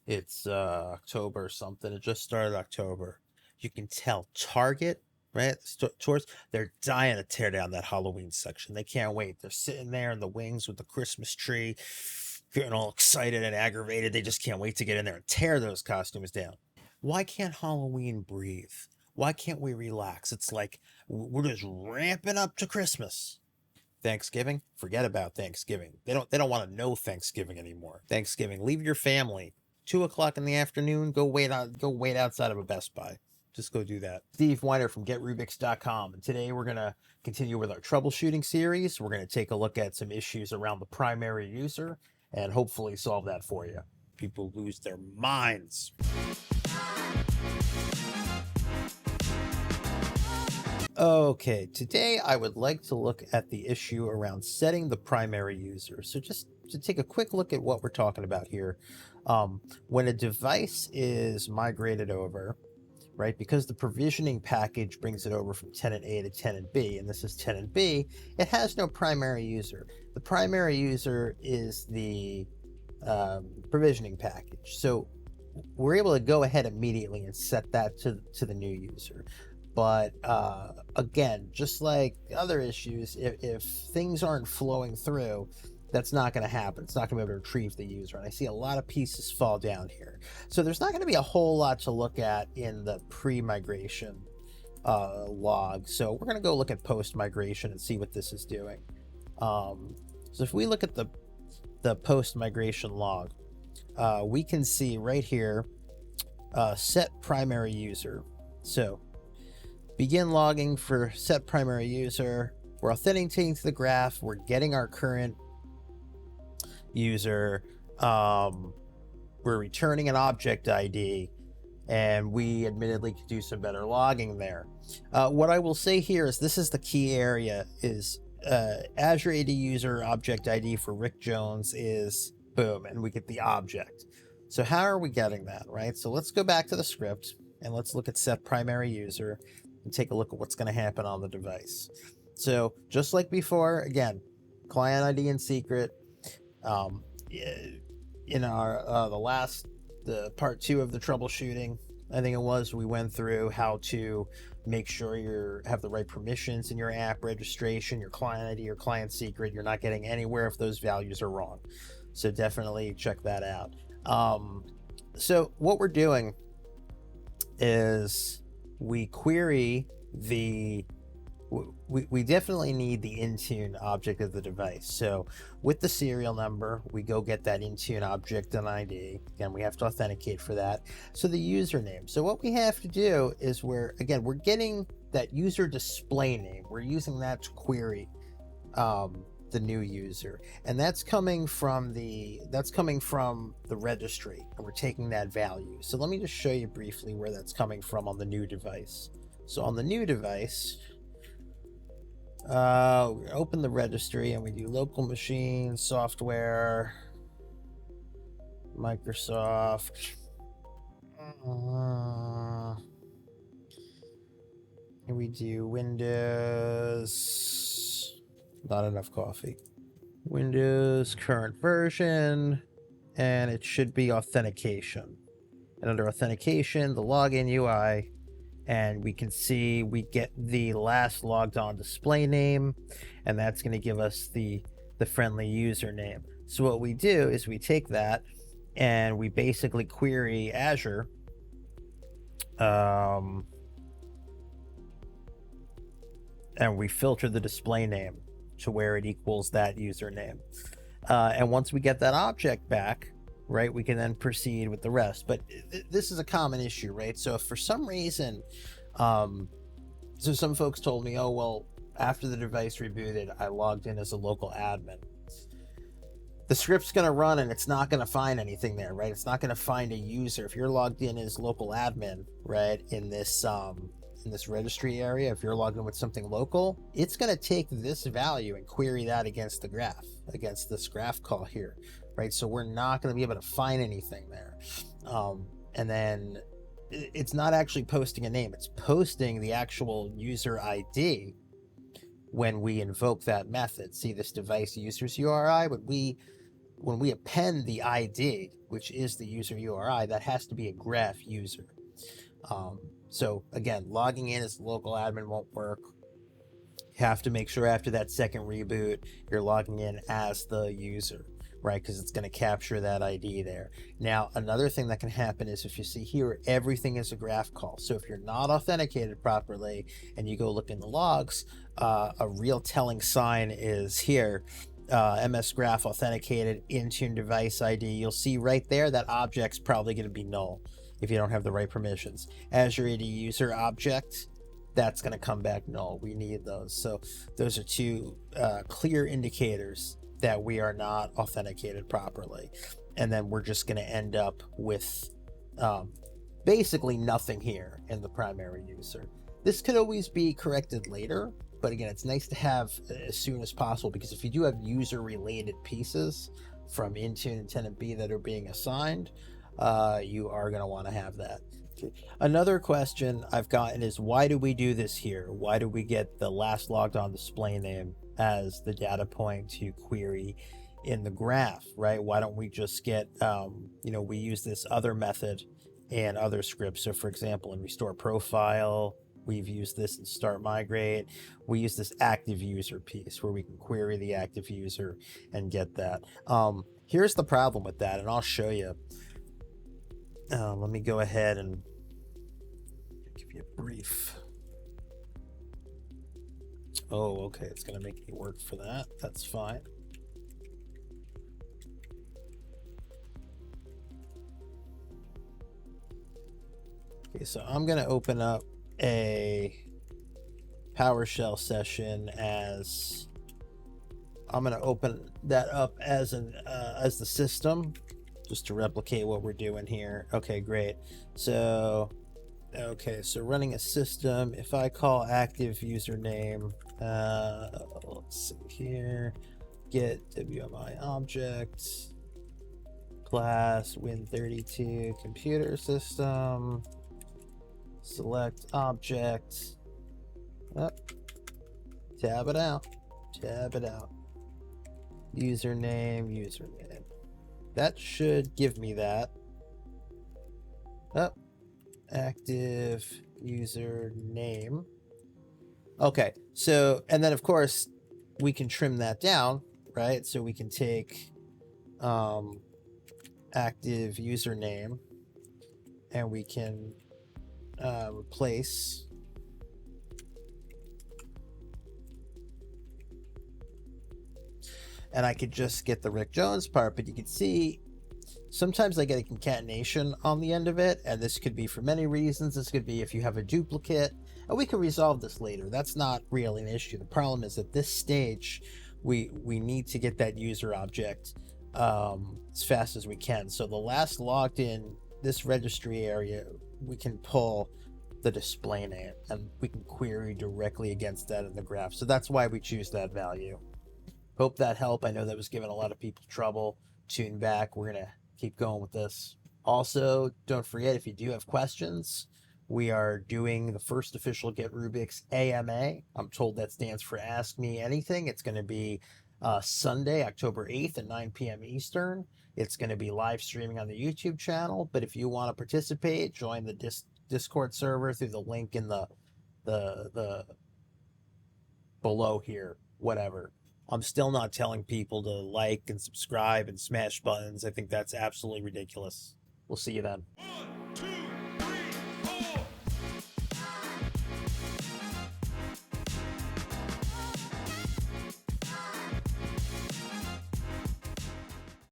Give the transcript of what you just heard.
It's October something. It just started October. You can tell Target, right? Stores, they're dying to tear down that Halloween section. They can't wait. They're sitting there in the wings with the Christmas tree, getting all excited and aggravated. They just can't wait to get in there and tear those costumes down. Why can't Halloween breathe? Why can't we relax? It's like we're just ramping up to Christmas. Thanksgiving, forget about Thanksgiving. They don't want to know Thanksgiving anymore. Thanksgiving, leave your family. 2 o'clock in the afternoon, go wait outside of a Best Buy. Just go do that. Steve Weiner from GetRubix.com, and today we're gonna continue with our troubleshooting series. We're gonna take a look at some issues around the primary user and hopefully solve that for you. People lose their minds. Okay, today I would like to look at the issue around setting the primary user. So just to take a quick look at what we're talking about here. When a device is migrated over, right, because the provisioning package brings it over from tenant A to tenant B, and this is tenant B, it has no primary user. The primary user is the provisioning package. So we're able to go ahead immediately and set that to the new user. But again, just like other issues, if things aren't flowing through, that's not going to happen. It's not going to be able to retrieve the user. And I see a lot of pieces fall down here. So there's not going to be a whole lot to look at in the pre-migration log. So we're going to go look at post-migration and see what this is doing. So if we look at the post-migration log, we can see right here, set primary user. So begin logging for set primary user. We're authenticating to the graph. We're getting our current user. We're returning an object ID, and we admittedly could do some better logging there. What I will say here is this is the key area is Azure AD user object ID for Rick Jones is boom, and we get the object. So how are we getting that, right? So let's go back to the script and let's look at set primary user and take a look at what's going to happen on the device. So just like before, again, client ID and secret. In our the part 2 of the troubleshooting, I think it was, we went through how to make sure you have the right permissions in your app registration, your client ID, your client secret. You're not getting anywhere if those values are wrong. So definitely check that out. So what we're doing is we query we definitely need the Intune object of the device. So with the serial number, we go get that Intune object and ID. Again, we have to authenticate for that. So the username. So what we have to do is we're getting that user display name. We're using that to query the new user, and that's coming from the registry, and we're taking that value. So let me just show you briefly where that's coming from on the new device. So on the new device, we open the registry and we do local machine software, Microsoft, and we do Windows. Not enough coffee. Windows current version, and it should be authentication. And under authentication, the login UI, and we can see we get the last logged on display name, and that's going to give us the friendly username. So what we do is we take that and we basically query Azure, and we filter the display name to where it equals that username. And once we get that object back, right, we can then proceed with the rest. But this is a common issue, right? So if for some reason, so some folks told me, oh, well, after the device rebooted, I logged in as a local admin. The script's going to run and it's not going to find anything there, right? It's not going to find a user. If you're logged in as local admin, right, in this registry area, if you're logged in with something local, it's going to take this value and query that against the graph, against this graph call here, right? So we're not going to be able to find anything there. And then it's not actually posting a name, it's posting the actual user ID when we invoke that method. See this device user's URI, but we when we append the ID, which is the user URI, that has to be a graph user. So again, logging in as local admin won't work. You have to make sure after that second reboot, you're logging in as the user, right? Because it's going to capture that ID there. Now, another thing that can happen is if you see here, everything is a graph call. So if you're not authenticated properly and you go look in the logs, a real telling sign is here. MS Graph authenticated Intune device ID. You'll see right there that object's probably going to be null if you don't have the right permissions. Azure AD user object, that's going to come back null. We need those. So those are two clear indicators that we are not authenticated properly. And then we're just going to end up with basically nothing here in the primary user. This could always be corrected later, but again, it's nice to have as soon as possible, because if you do have user related pieces from Intune and tenant B that are being assigned, you are going to want to have that. Another question I've gotten is, why do we do this here? Why do we get the last logged on display name as the data point to query in the graph, right? Why don't we just get, we use this other method in other scripts. So for example, in restore profile, we've used this in start migrate. We use this active user piece where we can query the active user and get that. Here's the problem with that, and I'll show you. Let me go ahead and give you a brief. Oh, okay. It's going to make me work for that. That's fine. Okay, so I'm going to open up a PowerShell session as I'm going to open that up as the system, just to replicate what we're doing here. Okay, great. So running a system, if I call active username, let's see here, get WMI object, class Win32 computer system, select object, tab it out, username. That should give me that. Active user name. Okay, so, and then of course we can trim that down, right? So we can take active username and we can replace and I could just get the Rick Jones part, but you can see sometimes I get a concatenation on the end of it, and this could be for many reasons. This could be if you have a duplicate, and we can resolve this later. That's not really an issue. The problem is at this stage, we need to get that user object as fast as we can. So the last logged in, this registry area, we can pull the display name, and we can query directly against that in the graph. So that's why we choose that value. Hope that helped. I know that was giving a lot of people trouble. Tune back. We're going to keep going with this. Also, don't forget, if you do have questions, we are doing the first official Get Rubik's AMA. I'm told that stands for Ask Me Anything. It's going to be Sunday, October 8th at 9 p.m. Eastern. It's going to be live streaming on the YouTube channel. But if you want to participate, join the Discord server through the link in the below here, whatever. I'm still not telling people to like and subscribe and smash buttons. I think that's absolutely ridiculous. We'll see you then.